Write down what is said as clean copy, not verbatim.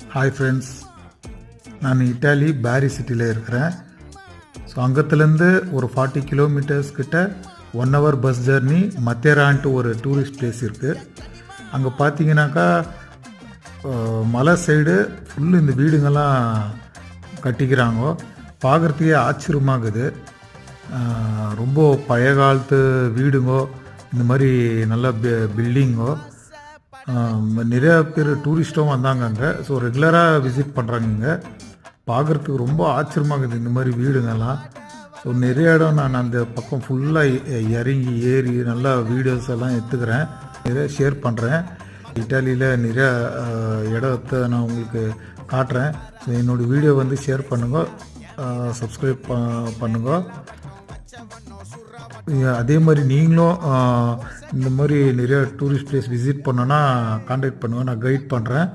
Hi friends, நான் Italy பேரி சிட்டியில் இருக்கிறேன். ஸோ அங்கத்துலேருந்து ஒரு 40 கிலோமீட்டர்ஸ் கிட்ட 1 hour பஸ் ஜர்னி மத்தேரான்ட்டு ஒரு டூரிஸ்ட் பிளேஸ் இருக்குது. அங்கே பார்த்தீங்கன்னாக்கா மலை சைடு ஃபுல்லு இந்த வீடுங்கள்லாம் கட்டிக்கிறாங்க. பார்க்குறதுக்கே ஆச்சரியமாகுது. ரொம்ப பழைய காலத்து வீடுங்கோ, இந்த மாதிரி நல்ல பில்டிங்கோ. நிறையா பேர் டூரிஸ்ட்டும் வந்தாங்க அங்கே. ஸோ ரெகுலராக விசிட் பண்ணுறாங்க. இங்கே பார்க்குறதுக்கு ரொம்ப ஆச்சரியமாகுது இந்த மாதிரி வீடுங்கெல்லாம். ஸோ நிறைய இடம் நான் அந்த பக்கம் ஃபுல்லாக இறங்கி ஏறி நல்லா வீடியோஸ் எல்லாம் எடுத்துக்கிறேன், நிறைய ஷேர் பண்ணுறேன். இட்டாலியில் நிறைய இடத்தை நான் உங்களுக்கு காட்டுறேன். ஸோ என்னோடய வீடியோ வந்து ஷேர் பண்ணுங்க, சப்ஸ்கிரைப் பண்ணுங்க. அதே மாதிரி நீங்களும் இந்த மாதிரி நிறைய டூரிஸ்ட் பிளேஸ் விசிட் பண்ணோன்னா கான்டாக்ட் பண்ணுங்கள், நான் கைட் பண்ணுறேன்.